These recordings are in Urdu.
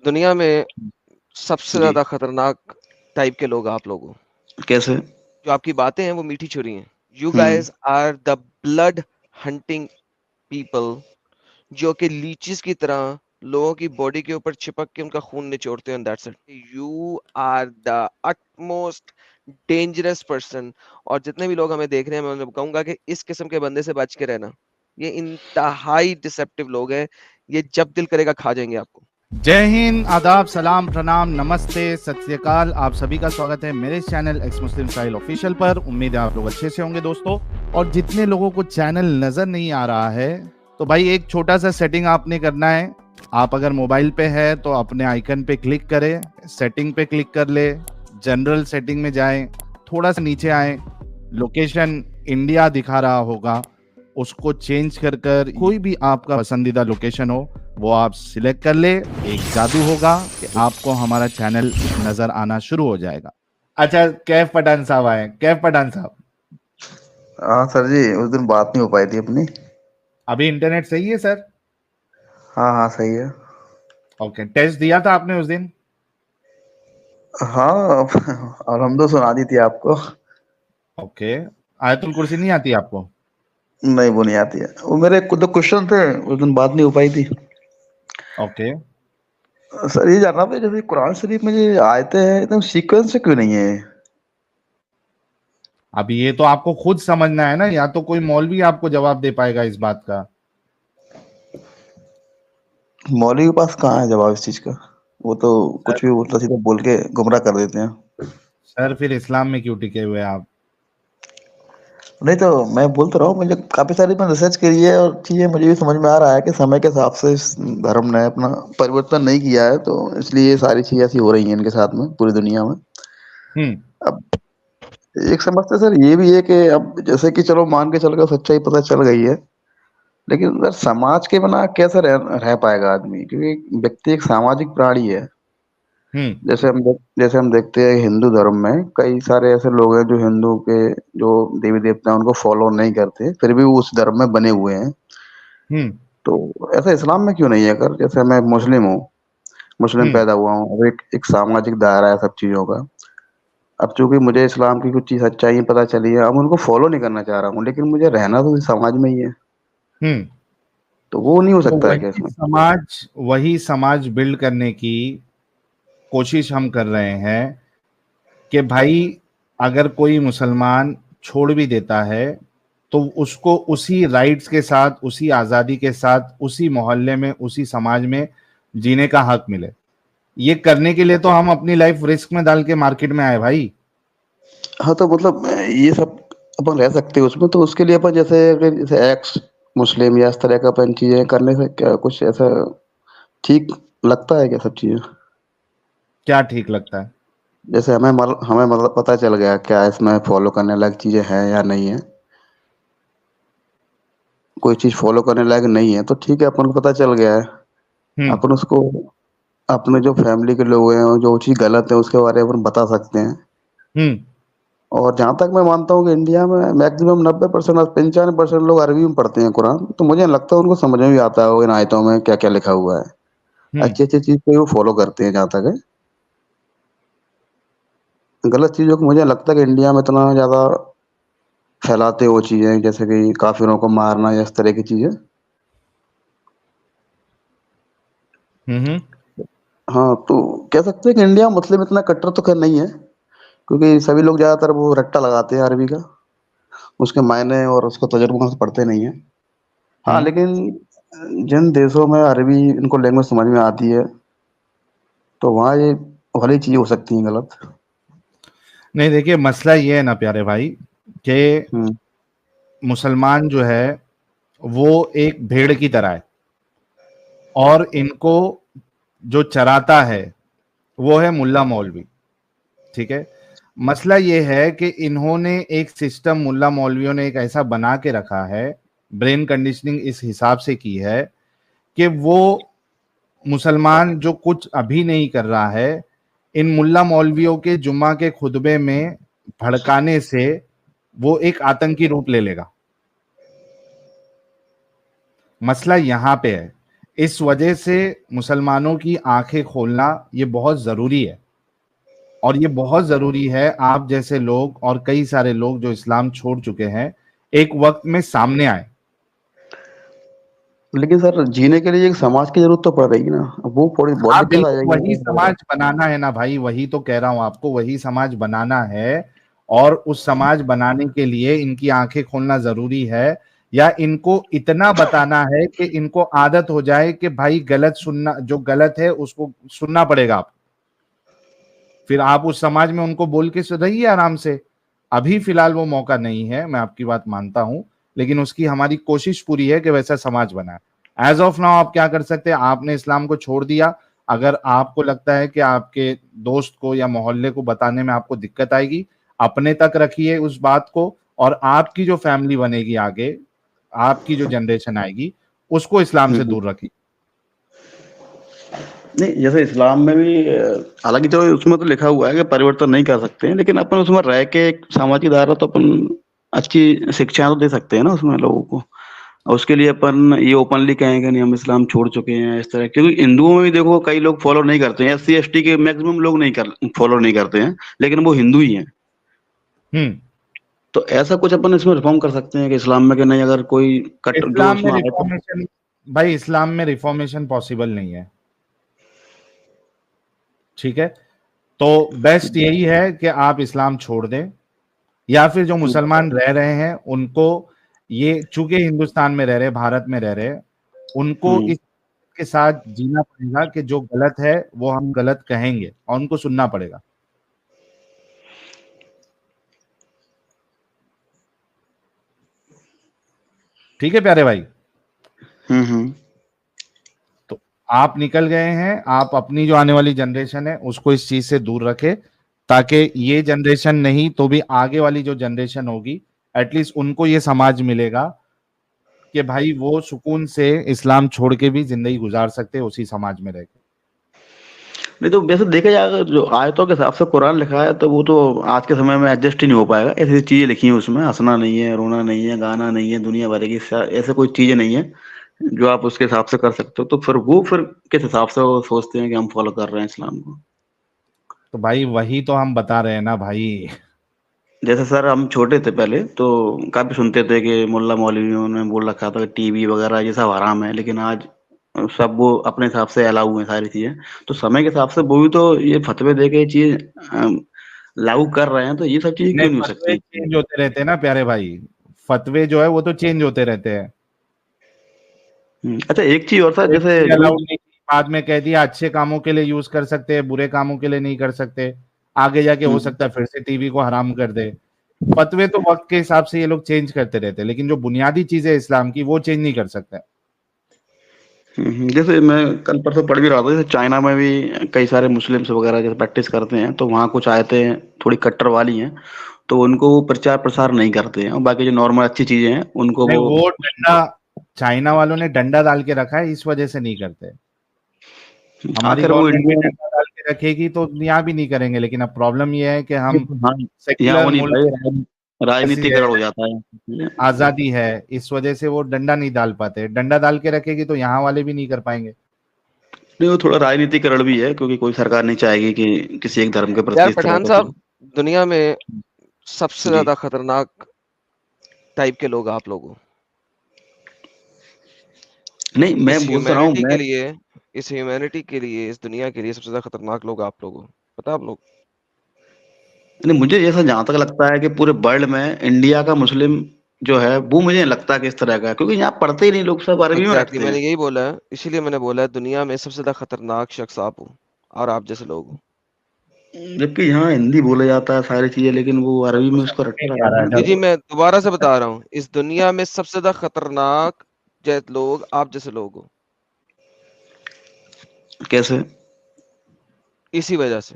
دنیا میں سب سے زیادہ خطرناک ٹائپ کے لوگ آپ لوگ ہو. کیسے؟ جو آپ کی باتیں ہیں وہ میٹھی چھری ہیں. You guys are the blood hunting people جو کہ لیچز کی طرح لوگوں کی باڈی کے اوپر چپک کے ان کا خون نچوڑتے ہیں. That's it. You are the utmost dangerous person. اور جتنے بھی لوگ ہمیں دیکھ رہے ہیں میں انہیں کہوں گا کہ اس قسم کے بندے سے بچ کے رہنا. یہ انتہائی ڈسپٹیو لوگ ہیں. یہ جب دل کرے گا کھا جائیں گے آپ کو. جے ہند، آداب، سلام، پرنام، نمستے، ست سری اکال. آپ سبھی کا سواگت ہے میرے چینل ایکس مسلم ساحل آفیشیل پر. امید ہے آپ لوگ اچھے سے ہوں گے دوستو. اور جتنے لوگوں کو چینل نظر نہیں آ رہا ہے تو بھائی ایک چھوٹا سا سیٹنگ آپ نے کرنا ہے. آپ اگر موبائل پہ ہے تو اپنے آئیکن پہ کلک کریں, سیٹنگ پہ کلک کر لے, جنرل سیٹنگ میں جائیں, تھوڑا سا نیچے آئیں, لوکیشن انڈیا دکھا رہا ہوگا, اس کو چینج کر کر کوئی بھی آپ کا پسندیدہ لوکیشن ہو وہ آپ سلیکٹ کر لے. ایک جادو ہوگا کہ آپ کو ہمارا چینل نظر آنا شروع ہو جائے گا. اچھا, کیف پٹھان صاحب آئے. کیف پٹھان صاحب. ہاں سر جی, اس دن بات نہیں ہو پائی تھی اپنی. ابھی انٹرنیٹ صحیح ہے سر؟ ہاں ہاں صحیح ہے. اوکے, ٹیسٹ دیا تھا آپ نے اس دن؟ ہاں, اور ہم تو سنا دی تھی آپ کو. اوکے, آیت الکرسی نہیں آتی آپ کو؟ نہیں, وہ نہیں آتی ہے. وہ میرے دو کوشچن تھے, اس دن بات نہیں ہو پائی تھی. اوکے سر یہ جاننا تھا, جیسے قرآن شریف میں جو آیتیں ہیں ایک دم سیکوینس سے کیوں نہیں ہے؟ ابھی یہ تو آپ کو خود سمجھنا ہے نا, یا تو کوئی مولوی آپ کو جواب دے پائے گا اس بات کا. مولوی کے پاس کہاں ہے جواب اس چیز کا؟ وہ تو کچھ بھی الٹا سیدھا بول کے گمراہ کر دیتے ہیں. سر پھر اسلام میں کیوں ٹکے ہوئے آپ؟ نہیں تو میں بولتا رہا ہوں, مجھے کافی ساری میں ریسرچ کری ہے اور چیزیں مجھے بھی سمجھ میں آ رہا ہے کہ سمے کے حساب سے اس دھرم نے اپنا پریورتن نہیں کیا ہے, تو اس لیے یہ ساری چیزیں ایسی ہو رہی ہیں ان کے ساتھ میں پوری دنیا میں. اب ایک سمجھتے سر یہ بھی ہے کہ اب جیسے کہ چلو مان کے چل کر سچائی پتہ چل گئی ہے, لیکن سر سماج کے بنا کیسے رہ پائے گا آدمی؟ کیونکہ ویکتی ایک ساماجک پرانی ہے. جیسے ہم دیکھتے ہیں ہندو دھرم میں کئی سارے ایسے لوگ ہیں جو ہندو کے جو دیوی دیوتا ہیں ان کو فالو نہیں کرتے, پھر بھی وہ اس دھرم میں بنے ہوئے ہیں. تو ایسا اسلام میں کیوں نہیں ہے؟ اگر جیسے میں مسلم ہوں, مسلم پیدا ہوا ہوں, اب ایک ساماجک دائرہ ہے سب چیزوں کا. اب چونکہ مجھے اسلام کی کچھ چیز سچائی پتہ چلی ہے, اب ان کو فالو نہیں کرنا چاہ رہا ہوں, لیکن مجھے رہنا تو سماج میں ہی ہے. تو وہ نہیں ہو سکتا ہے کیسے؟ وہی سماج بلڈ کرنے کی کوشش ہم کر رہے ہیں کہ بھائی اگر کوئی مسلمان چھوڑ بھی دیتا ہے تو اس کو اسی رائٹس کے ساتھ, اسی آزادی کے ساتھ, اسی محلے میں, اسی سماج میں جینے کا حق ملے. یہ کرنے کے لیے تو ہم اپنی لائف رسک میں ڈال کے مارکیٹ میں آئے بھائی. ہاں تو مطلب یہ سب اپن رہ سکتے ہیں اس میں, تو اس کے لیے اپن جیسے ایکس مسلم یا اس طرح کا اپن چیزیں کرنے سے کیا کچھ ایسا ٹھیک لگتا ہے کیا سب چیزیں؟ کیا ٹھیک لگتا ہے؟ جیسے ہمیں مطلب پتہ چل گیا کیا اس میں فالو کرنے لائق چیزیں ہیں یا نہیں ہے, کوئی چیز فالو کرنے لائق نہیں ہے تو ٹھیک ہے, اپن کو پتہ چل گیا ہے, اپن اس کو اپنے جو فیملی کے لوگ ہیں جو چیز غلط ہے اس کے بارے میں بتا سکتے ہیں. اور جہاں تک میں مانتا ہوں کہ انڈیا میں میکسیمم 90% 95% لوگ عربی میں پڑھتے ہیں قرآن, تو مجھے لگتا ہے ان کو سمجھ میں بھی آتا ہے ان آیتوں میں کیا کیا لکھا ہوا ہے. اچھی اچھی چیز کو وہ فالو کرتے ہیں. جہاں تک ہے غلط چیزوں کو مجھے لگتا ہے کہ انڈیا میں اتنا زیادہ پھیلاتے وہ چیزیں جیسے کہ کافروں کو مارنا یا اس طرح کی چیزیں. ہاں, تو کہہ سکتے ہیں کہ انڈیا مسلم اتنا کٹر تو خیر نہیں ہے, کیونکہ سبھی لوگ زیادہ تر وہ رٹا لگاتے ہیں عربی کا, اس کے معنی اور اس کو تجربہ سے پڑھتے نہیں ہیں. ہاں لیکن جن دیشوں میں عربی ان کو لینگویج سمجھ میں آتی ہے تو وہاں یہ والی چیزیں ہو سکتی ہیں غلط. نہیں دیکھیے, مسئلہ یہ ہے نا پیارے بھائی کہ مسلمان جو ہے وہ ایک بھیڑ کی طرح ہے, اور ان کو جو چراتا ہے وہ ہے ملا مولوی. ٹھیک ہے, مسئلہ یہ ہے کہ انہوں نے ایک سسٹم, ملا مولویوں نے ایک ایسا بنا کے رکھا ہے, برین کنڈیشننگ اس حساب سے کی ہے کہ وہ مسلمان جو کچھ ابھی نہیں کر رہا ہے, ان ملا مولویوں کے جمعہ کے خطبے میں بھڑکانے سے وہ ایک آتنکی روپ لے لے گا. مسئلہ یہاں پہ ہے. اس وجہ سے مسلمانوں کی آنکھیں کھولنا یہ بہت ضروری ہے، اور یہ بہت ضروری ہے آپ جیسے لوگ اور کئی سارے لوگ جو اسلام چھوڑ چکے ہیں ایک وقت میں سامنے آئے. لیکن سر جینے کے لیے ایک سماج کی ضرورت تو پڑ رہی ہے نا. اب وہ تھوڑی بہت ہاں دقت آ بالکل، جائے وہی گی. سماج بنانا ہے نا بھائی، وہی تو کہہ رہا ہوں آپ کو، وہی سماج بنانا ہے. اور اس سماج بنانے کے لیے ان کی آنکھیں کھولنا ضروری ہے، یا ان کو اتنا بتانا ہے کہ ان کو عادت ہو جائے کہ بھائی غلط سننا، جو غلط ہے اس کو سننا پڑے گا آپ. پھر آپ اس سماج میں ان کو بول کے رہیے آرام سے. ابھی فی الحال وہ موقع نہیں ہے، میں آپ کی بات مانتا ہوں، لیکن اس کی ہماری کوشش پوری ہے کہ ویسا سماج بنائے. ایز آف ناؤ آپ کیا کر سکتے ہیں؟ آپ نے اسلام کو چھوڑ دیا. اگر آپ کو لگتا ہے کہ آپ کے دوست کو یا محلے کو بتانے میں آپ کو دقت آئے گی، اپنے تک رکھیے اس بات کو، اور آپ کی جو فیملی بنے گی آگے، آپ کی جو جنریشن آئے گی، اس کو اسلام سے دور رکھیے. نہیں، جیسے اسلام میں بھی حالانکہ جو اس میں تو لکھا ہوا ہے کہ پریورتن نہیں کر سکتے ہیں، لیکن اپن اس میں رہ کے ایک سماجی دائرہ تو اپن اچھی شکشا تو دے سکتے ہیں نا اس میں لوگوں کو. اور اس کے لیے اپن یہ اوپنلی کہیں گے نہیں ہم اسلام چھوڑ چکے ہیں اس طرح. کیونکہ ہندوؤں میں بھی دیکھو کئی لوگ فالو نہیں کرتے ہیں، SC ST کے میکسیمم لوگ نہیں فالو نہیں کرتے ہیں، لیکن وہ ہندو ہی ہیں. تو ایسا کچھ اپن اس میں ریفارم کر سکتے ہیں کہ اسلام میں کہ نہیں اگر کوئی کٹ جو اسلام اس میں میں آئے تو. ریفارمیشن، بھائی اسلام میں ریفارمیشن پاسبل نہیں ہے. ٹھیک ہے، تو بیسٹ یہی ہے کہ آپ اسلام چھوڑ دیں، یا پھر جو مسلمان رہ رہے ہیں ان کو، یہ چونکہ ہندوستان میں رہ رہے، بھارت میں رہ رہے، ان کو اس کے ساتھ جینا پڑے گا کہ جو غلط ہے وہ ہم غلط کہیں گے اور ان کو سننا پڑے گا. ٹھیک ہے پیارے بھائی؟ تو آپ نکل گئے ہیں، آپ اپنی جو آنے والی جنریشن ہے اس کو اس چیز سے دور رکھے، تاکہ یہ جنریشن نہیں تو بھی آگے والی جو جنریشن ہوگی ایٹ لیسٹ ان کو یہ سماج ملے گا کہ بھائی وہ سکون سے اسلام چھوڑ کے بھی زندگی گزار سکتے اسی سماج میں رہ کے. نہیں تو ویسے دیکھا جائے اگر جو آیتوں کے حساب سے قرآن لکھا ہے تو وہ تو آج کے سمے میں ایڈجسٹ ہی نہیں ہو پائے گا. ایسی چیزیں لکھی ہیں اس میں، ہنسنا نہیں ہے، رونا نہیں ہے، گانا نہیں ہے، دنیا بھر کی ایسے کوئی چیزیں نہیں ہے جو آپ اس کے حساب سے کر سکتے ہو. تو پھر وہ کس حساب سے وہ سوچتے ہیں کہ ہم فالو کر رہے ہیں اسلام کو؟ تو بھائی وہی تو ہم بتا رہے ہیں نا بھائی. جیسے سر ہم چھوٹے تھے پہلے تو کافی سنتے تھے کہ ملا مولویوں نے بول رکھا تھا کہ ٹی وی وغیرہ یہ سب حرام ہے، لیکن آج سب وہ اپنے حساب سے الاؤ ہیں ساری چیزیں. تو سمے کے حساب سے وہ بھی تو یہ فتوے دے کے یہ چیز لاگو کر رہے ہیں، تو یہ سب چیزیں نہیں، کیوں نہیں ہو فتوے سکتی؟ چینج ہوتے رہتے ہیں نا پیارے بھائی، فتوے جو ہے وہ تو چینج ہوتے رہتے ہیں. اچھا ایک چیز اور تھا، ایک جیسے چیز allowed نہیں تھی، بعد میں کہہ دیا اچھے کاموں کے لیے یوز کر سکتے ہیں، برے کاموں کے لیے نہیں کر سکتے. آگے جا کے ہو سکتا ہے پھر سے ٹی وی کو حرام کر دے. فتوے تو وقت کے حساب سے یہ لوگ چینج کرتے رہتے ہیں، لیکن جو بنیادی چیزیں اسلام کی وہ چینج نہیں کر سکتے. جیسے میں کل پرسوں پڑھ بھی رہا تھا، جیسے چائنا میں بھی کئی سارے مسلمس وغیرہ جیسے پریکٹس کرتے ہیں، تو وہاں کچھ آیتیں تھوڑی کٹر والی ہیں تو ان کو وہ پرچار پرسار نہیں کرتے ہیں، اور باقی جو نارمل اچھی چیزیں ہیں ان کو نہیں، وہ وہ ڈنڈا چائنا والوں نے ڈنڈا ڈال کے رکھا ہے، اس وجہ سے نہیں کرتے. ہماری آخر وہ گورنمنٹ بھی انڈیا. ڈنڈا ڈال کے رکھے گی تو یہاں بھی نہیں کریں گے، لیکن اب پرابلم یہ ہے کہ ہم ہاں یہاں سیکولر وہ نہیں ملک بھائی، راجنیتی ہے، کرڑ ہو جاتا ہے. آزادی ہے، اس وجہ سے وہ ڈنڈا نہیں ڈال پاتے. ڈنڈا ڈال کے رکھے گی تو یہاں والے بھی نہیں کر پائیں گے. نہیں وہ تھوڑا راجنیتی کرڑ بھی ہے، کیونکہ کوئی سرکار نہیں چاہے گی کہ کسی ایک دھرم کے یار پرتی اس طرح پٹھان کا صاحب، کوئی. دنیا میں سب سے جی زیادہ خطرناک ٹائپ کے لوگ آپ لوگوں. نہیں میں اس بولتا رہا ہوں ہیومینٹی میں. کے لیے، اس ہیومینٹی کے لیے، اس دنیا کے لیے سب سے زیادہ خطرناک لوگ آپ لوگوں. پتا آپ لوگ؟ نہیں مجھے ایسا جہاں تک لگتا ہے کہ پورے ورلڈ میں انڈیا کا مسلم جو ہے وہ مجھے نہیں لگتا کہ اس طرح کا ہے، کیونکہ یہاں پڑھتے ہی نہیں، لوگ سب عربی میں ایگزیکٹلی، رکھتے میں ہیں. نے یہی بولا ہے، اسی لیے میں نے بولا ہے دنیا میں سب سے زیادہ خطرناک شخص آپ ہو اور آپ جیسے لوگ ہو. جبکہ یہاں ہندی بولے جاتا ہے ساری چیزیں، لیکن وہ عربی میں اس کو سمجھ میں رکھا نہیں آ رہا رہا ہے جی ڈر. جی، ہے. میں دوبارہ سے بتا رہا ہوں، اس دنیا میں سب سے زیادہ خطرناک لوگ آپ جیسے لوگ ہو. کیسے؟ اسی وجہ سے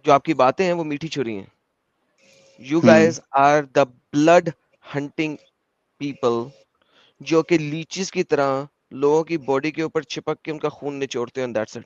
جو آپ کی باتیں ہیں وہ میٹھی چھری ہیں. You guys are the blood hunting people, جو کہ لیچز کی طرح لوگوں کی باڈی کے اوپر چپک کے ان کا خون نچوڑتے ہیں. That's it.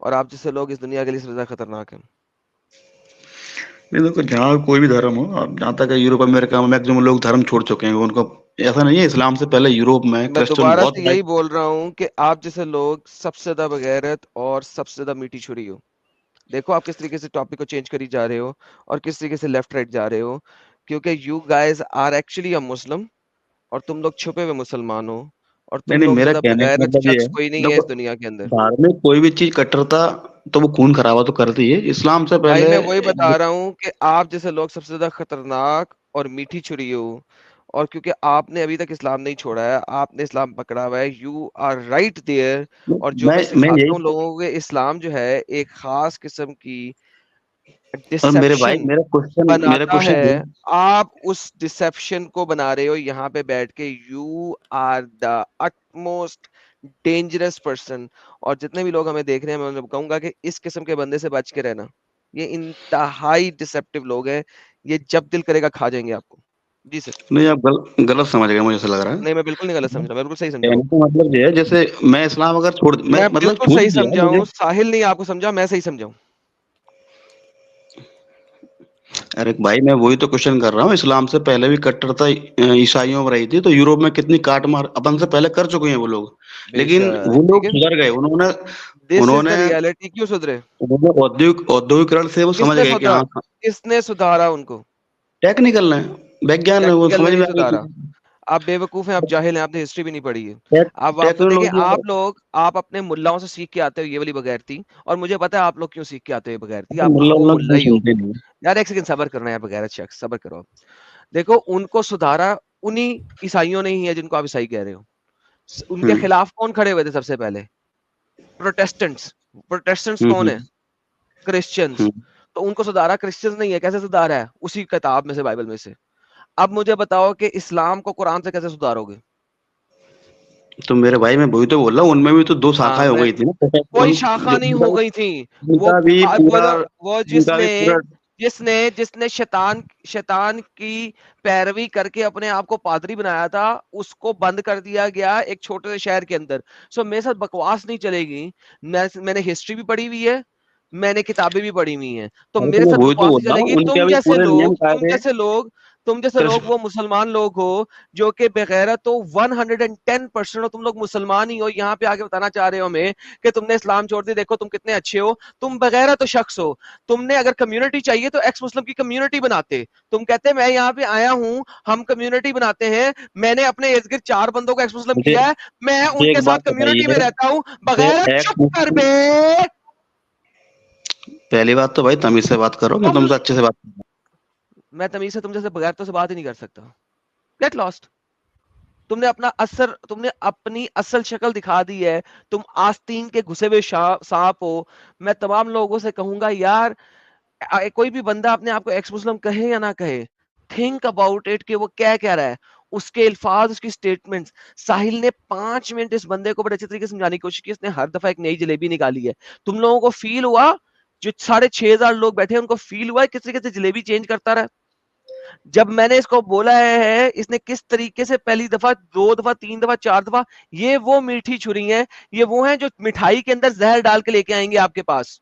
اور آپ جیسے لوگ اس دنیا کے لیے سب سے زیادہ خطرناک ہیں. نہیں دیکھو جہاں کوئی بھی دھرم ہو، اب جہاں تک یوروپ امریکہ میں میکسیمم لوگ دھرم چھوڑ چکے ہیں، ان کو ایسا نہیں ہے. اسلام سے پہلے یوروپ میں میں کرسچن دوبارہ بہت سے یہی بول رہا ہوں کہ آپ جیسے لوگ سب سے زیادہ بغیرت اور سب سے زیادہ میٹھی چھری ہو. دیکھو آپ کس طریقے سے ٹاپک کو چینج کری جا رہے ہو اور کس طریقے سے لیفٹ رائٹ جا رہے ہو، کیونکہ you guys are actually a Muslim اور تم لوگ چھپے ہوئے مسلمان ہو اور نہیں تم نہیں، لوگ میرا زیادہ کہنے کا بغیرت مطلب یہ شخص ہے، کوئی نہیں ہے دیکھو اس دنیا کے اندر. دھارمک کوئی بھی چیز کٹرتا تو وہ خون خرابہ تو کرتی ہے. اسلام سے بھائی پہلے میں وہی بتا رہا ہوں کہ آپ جیسے لوگ سب سے زیادہ خطرناک اور میٹھی چھری ہو، اور کیونکہ آپ نے ابھی تک اسلام نہیں چھوڑا ہے، آپ نے اسلام پکڑا ہوا ہے، یو آر رائٹ دیئر. اور جو میں میں سکھاتا یہی، ہوں لوگوں کو، اسلام جو ہے ایک خاص قسم کی اور میرے بھائی ڈسپشن میرا بناتا کوشچن ہے. آپ اس ڈسپشن کو بنا رہے ہو یہاں پہ بیٹھ کے. You are the utmost dangerous person. اور جتنے بھی لوگ ہمیں دیکھ رہے ہیں، میں انہیں کہوں گا کہ اس قسم کے بندے سے بچ کے رہنا. یہ انتہائی ڈسپٹیو لوگ ہیں، یہ جب دل کرے گا کھا جائیں گے آپ کو. جی سر. نہیں آپ غلط سمجھ گئے، مجھے ایسا لگ رہا ہے. نہیں میں بالکل نہیں غلط سمجھ رہا، میں بالکل صحیح سمجھا ہوں. کہنے کا مطلب یہ ہے جیسے میں اسلام اگر میں مطلب بالکل چھوٹ صحیح دیا سمجھا مجھے. ہوں. ساحل نہیں آپ کو سمجھا، میں صحیح سمجھا ہوں. ارے بھائی میں وہی تو کوشچن کر رہا ہوں. اسلام سے پہلے بھی کٹرتا عیسائیوں میں رہی تھی، تو یوروپ میں کتنی کاٹ مار اپن سے پہلے کر چکے ہیں وہ لوگ. بے لیکن شک، وہ ٹھیک لوگ ہے. سدھر گئے. دس انہوں از نے دا ریالٹی. کیوں سدھرے؟ اودیوگیکرن سے وہ کس سمجھ نے گئے کہ سدھارا؟ ہاں کس نے سدھارا ان کو؟ ٹیکنیکل ہے، ویگیان ہے، وہ ٹیکنیکل نے سمجھ نہیں میں آ سدھارا. گئی. آپ بے وقوف ہیں، آپ جاہل ہیں، آپ نے ہسٹری بھی نہیں پڑھی ہے. آپ تو دیکھیں، ٹیکنالوجی آپ اپنے ملاؤں سے سیکھ کے آتے ہو یہ والی بغیرتی. اور مجھے پتا ہے آپ لوگ کیوں سیکھ کے آتے ہو بغیرتی. آپ ملا وہ اللہ ملا کی ہی ہو. سنتے نہیں. یار ایک سیکنڈ صبر کرنا ہے، بغیرت شخص صبر کرو. دیکھو ان کو سدھارا انہی عیسائیوں نے ہی ہے جن کو آپ عیسائی کہہ رہے ہو. ان کے خلاف کون کھڑے ہوئے تھے سب سے پہلے؟ پروٹیسٹنٹس کون ہیں؟ کرسچنز. تو ان کو سدھارا کرسچنز نہیں ہے. کیسے سدھارا ہے؟ اسی کتاب میں سے، بائبل میں سے. اب مجھے بتاؤ کہ اسلام کو قرآن سے کیسے سدھارو گے؟ تو میرے بھائی میں وہی تو بول رہا ہوں، ان میں بھی تو دو ہاں، شاخائیں ہو گئی تھی نا. کوئی شاخہ نہیں ہو گئی تھی. ان کا بھی وہ جس نے شیطان کی پیروی کر کے اپنے آپ کو پادری بنایا تھا، اس کو بند کر دیا گیا ایک چھوٹے سے شہر کے اندر. سو میرے ساتھ بکواس نہیں چلے گی. میں نے ہسٹری بھی پڑھی ہوئی ہے، میں نے کتابیں بھی پڑھی ہوئی ہیں. تو میرے میں ساتھ وہی تو بکواس بول نہیں رہا چلے ہوں، گی. ان کے بھی پورے نیم تم جیسے لوگ وہ مسلمان لوگ ہو جو کہ بغیرت تو 110% ہو. تم لوگ مسلمان ہی ہو. یہاں پہ آگے بتانا چاہ رہے ہو ہمیں کہ تم نے اسلام چھوڑ دی، دیکھو تم کتنے اچھے ہو. تم بغیرت تو شخص ہو. تم نے اگر کمیونٹی چاہیے تو ایکس مسلم کی کمیونٹی بناتے. تم کہتے میں یہاں پہ آیا ہوں، ہم کمیونٹی بناتے ہیں. میں نے اپنے ارد گرد 4 بندوں کو ایکس مسلم مجھے کیا ہے، میں ان ایک کے بات ساتھ کمیونٹی میں بتائیے رہتا ہوں. کہ بغیرت ایک چپ کر بے. پہلی بات تو بھائی تمیز سے بات کرو. میں تم سے اچھے سے بات کروں. میں تمیز سے تم جیسے بغیرتوں سے بات ہی نہیں کر سکتا. Get lost. تم نے اپنی اصل شکل دکھا دی ہے. تم آستین کے گھسے ہوئے سانپ ہو. میں تمام لوگوں سے کہوں گا یار کوئی بھی بندہ اپنے آپ کو ایکس مسلم کہے یا نہ کہے، تھنک اباؤٹ اٹ کہ وہ کیا کہہ رہا ہے. اس کے الفاظ، اس کی سٹیٹمنٹس. ساحل نے 5 منٹ اس بندے کو بڑے اچھے طریقے سے سمجھانے کی کوشش کی. اس نے ہر دفعہ ایک نئی جلیبی نکالی ہے. تم لوگوں کو فیل ہوا، جو 6,500 لوگ بیٹھے ان کو فیل ہوا کس طریقے سے جلیبی چینج کرتا رہا؟ جب میں نے اس کو بولا ہے اس نے کس طریقے سے پہلی دفعہ، 2 دفعہ، 3 دفعہ، 4 دفعہ. یہ وہ میٹھی چھری ہیں، یہ وہ ہیں جو مٹھائی کے اندر زہر ڈال کے لے کے آئیں گے آپ کے پاس.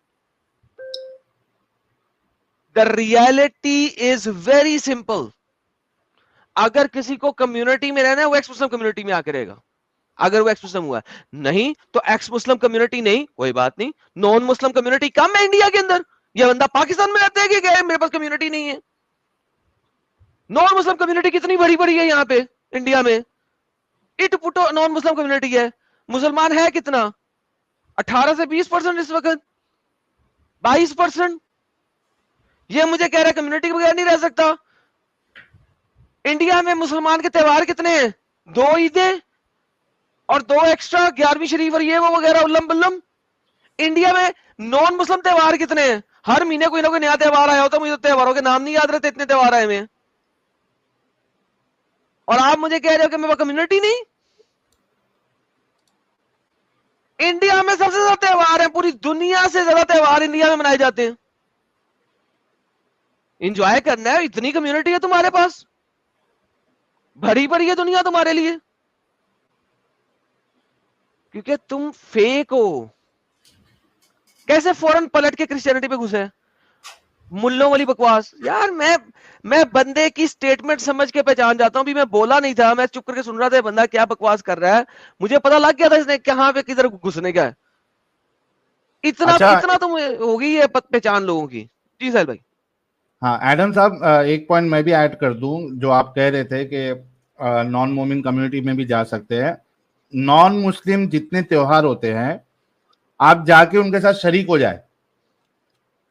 The reality is very simple. اگر کسی کو کمیونٹی میں رہنا ہے وہ ایکس مسلم کمیونٹی میں آ کے رہے گا. اگر وہ ایکس مسلم ہوا نہیں تو ایکس مسلم کمیونٹی نہیں، کوئی بات نہیں. نان مسلم کمیونٹی کم ہے انڈیا کے اندر. یہ بندہ پاکستان میں رہتا ہے کہ گئے میرے پاس کمیونٹی نہیں ہے. نان مسلم کمیونٹی کتنی بڑی بڑی ہے یہاں پہ انڈیا میں. اٹ پٹو نان مسلم کمیونٹی ہے. مسلمان ہے کتنا؟ 18 سے 20% اس وقت، 22%. یہ مجھے کہہ رہا ہے کمیونٹی کے بغیر نہیں رہ سکتا. انڈیا میں مسلمان کے تہوار کتنے ہیں؟ 2 عیدیں اور 2 ایکسٹرا 11ویں شریف اور یہ وہ وغیرہ الم بلم. انڈیا میں نان مسلم تہوار کتنے ہیں؟ ہر مہینے کوئی نہ کوئی نیا تہوار آیا ہوتا ہے. مجھے تہواروں کے نام نہیں یاد رہتے، اتنے تہوار آئے ہوئے. اور آپ مجھے کہہ رہے ہو کہ میرے پاس کمیونٹی نہیں. انڈیا میں سب سے زیادہ تہوار ہیں، پوری دنیا سے زیادہ تہوار انڈیا میں منائے جاتے ہیں. انجوائے کرنا ہے، اتنی کمیونٹی ہے تمہارے پاس. بھری پڑی ہے دنیا تمہارے لیے کیونکہ تم فیک ہو. کیسے فوراً پلٹ کے کرسچینٹی پہ گھسے ملوں والی بکواس. یار میں بندے کی سٹیٹمنٹ سمجھ کے پہچان جاتا ہوں. بھی میں بولا نہیں تھا, میں چپ کر کے سن رہا تھا بندہ کیا بکواس کر رہا ہے, مجھے پتا لگ گیا تھا اس نے کہاں پہ کدھر گھسنے کا ہے. اتنا تو ہوگی ہے پہچان لوگوں کی. جی سہیل بھائی. ہاں ایڈم صاحب ایک پوائنٹ میں بھی ایڈ کر دوں, جو آپ کہہ رہے تھے کہ نان مومن کمیونٹی میں بھی جا سکتے ہیں. نان مسلم جتنے تیوہار ہوتے ہیں آپ جا کے ان کے ساتھ شریک ہو جائے,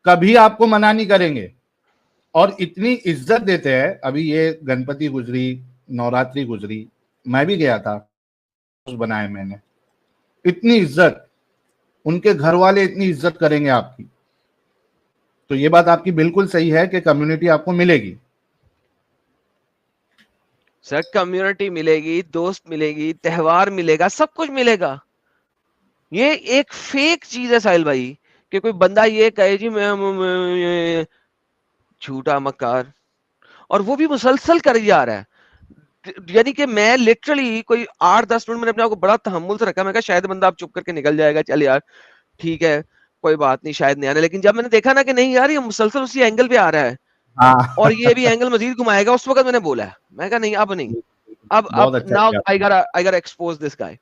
کبھی آپ کو منع نہیں کریں گے, اور اتنی عزت دیتے ہیں. ابھی یہ گنپتی گزری, نوراتری گزری, میں بھی گیا تھا, بنائے میں نے, اتنی عزت, ان کے گھر والے اتنی عزت کریں گے آپ کی. تو یہ بات آپ کی بالکل صحیح ہے کہ کمیونٹی آپ کو ملے گی. سر کمیونٹی ملے گی, دوست ملے گی, تہوار ملے گا, سب کچھ ملے گا. یہ ایک فیک چیز ہے ساحل بھائی کہ کوئی بندہ یہ کہے جی میں جھوٹا مکار, اور وہ بھی مسلسل کر جا رہا ہے. یعنی کہ میں لٹرلی کوئی 8-10 منٹ میں نے اپنے آپ کو بڑا تحمل سے رکھا. میں کہا شاید بندہ اب چپ کر کے نکل جائے گا, چل یار ٹھیک ہے کوئی بات نہیں, شاید نہیں آنا. لیکن جب میں نے دیکھا نا کہ نہیں یار یہ مسلسل اسی اینگل پہ آ رہا ہے اور یہ بھی اینگل مزید گھمائے گا, اس وقت میں نے بولا ہے, میں کہا نہیں اب نہیں, اب now I got expose this guy.